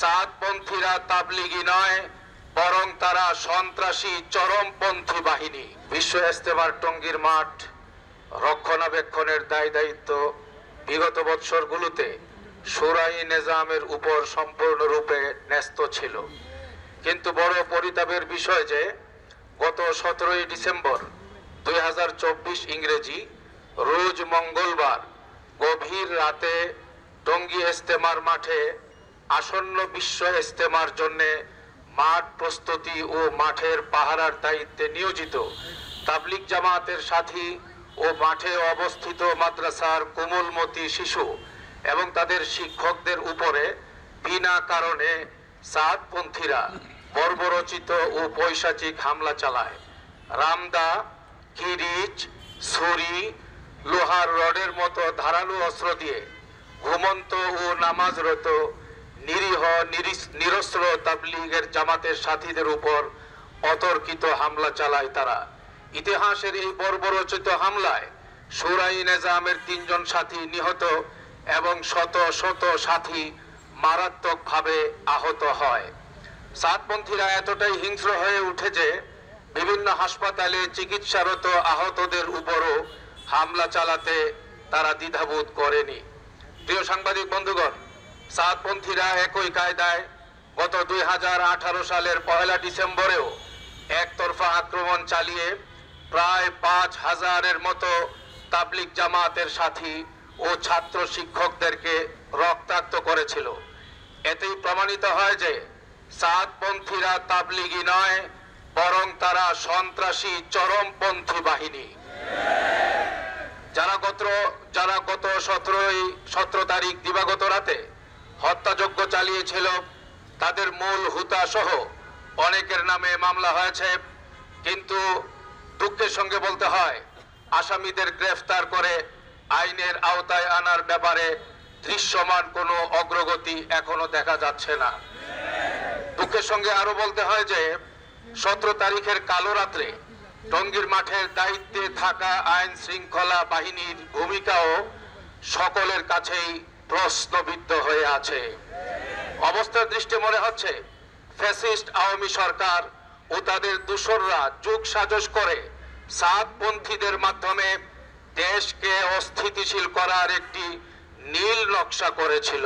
সাতপন্থীরা তাবলিগি নয়, বরং তারা সন্ত্রাসী চরমপন্থী বাহিনী। বিশ্ব ইজতেমার টঙ্গীর মাঠ রক্ষণাবেক্ষণের দায়িত্ব বিগত বৎসরগুলোতে শুরাই নিজামের উপর সম্পূর্ণরূপে ন্যস্ত ছিল। কিন্তু বড় পরিতাপের বিষয় যে গত 17 ডিসেম্বর 2024 ইংরেজি রোজ মঙ্গলবার গভীর রাতে টঙ্গী ইজতেমার মাঠে আসন্ন বিশ্ব ইজতেমার জন্য মাঠ প্রস্তুতি ও মাঠের পাহারার দায়িত্বে নিয়োজিত তাবলিগ জামাতের সাথী ও মাঠে অবস্থিত মাদ্রাসার কোমলমতি শিশু এবং তাদের শিক্ষকদের উপরে বিনা কারণে সাতপন্থীরা বর্বরচিত ও পৈশাচিক হামলা চালায়। রামদা, কিরিচ, ছুরি, লোহার রডের মতো ধারালো অস্ত্র দিয়ে ঘুমন্ত ও নামাজরত নিরীহ নিরস্ত্র তাবলিগের জামাতের সাথীদের উপর অতর্কিত হামলা চালায় তারা। ইতিহাসের এই বর্বরচিত হামলায় শুরাই নিজামের 3 জন সাথী নিহত এবং শত শত সাথী মারাত্মকভাবে আহত হয়। সাতপন্থীরা এতটাই হিংস্র হয়ে উঠে যে বিভিন্ন হাসপাতালে চিকিৎসারত আহতদের উপরও হামলা চালাতে তারা দ্বিধাবোধ করেনি। প্রিয় সাংবাদিক বন্ধুগণ, সাতপন্থীরা একই কায়দায় গত 2018 সালের 1 ডিসেম্বরেও একতরফা আক্রমণ চালিয়ে প্রায় 5000-এর মতো তাবলিগ জামাতের সাথী ও ছাত্র শিক্ষকদেরকে রক্তাক্ত করেছিল। এতেই প্রমাণিত হয় যে সাতপন্থীরা তাবলিগি নয়, বরং তারা সন্ত্রাসী চরমপন্থী বাহিনী। যারা গত 17 তারিখ দিবাগত রাতে হত্যাযজ্ঞ চালিয়েছিল তাদের মূল হুতা সহ অনেকের নামে মামলা হয়েছে, কিন্তু দুঃখের সঙ্গে বলতে হয় আসামিদের গ্রেফতার করে আইনের আওতায় আনার ব্যাপারে দৃশ্যমান কোনো অগ্রগতি এখনো দেখা যাচ্ছে না। দুঃখের সঙ্গে আরো বলতে হয় যে 17 তারিখের কালো রাত্রে টঙ্গীর মাঠের দায়িত্বে থাকা আইন শৃঙ্খলা বাহিনীর ভূমিকাও সকলের কাছেই প্রশ্নবিদ্ধ হয়ে আছে। অবস্থার দৃষ্টি মনে হচ্ছে ফ্যাসিস্ট আওয়ামী সরকার ও তাদের দূষররা যুগ সাজস করে সাতপন্থীদের মাধ্যমে দেশকে অস্থিতিশীল করার একটি নীল নকশা করেছিল।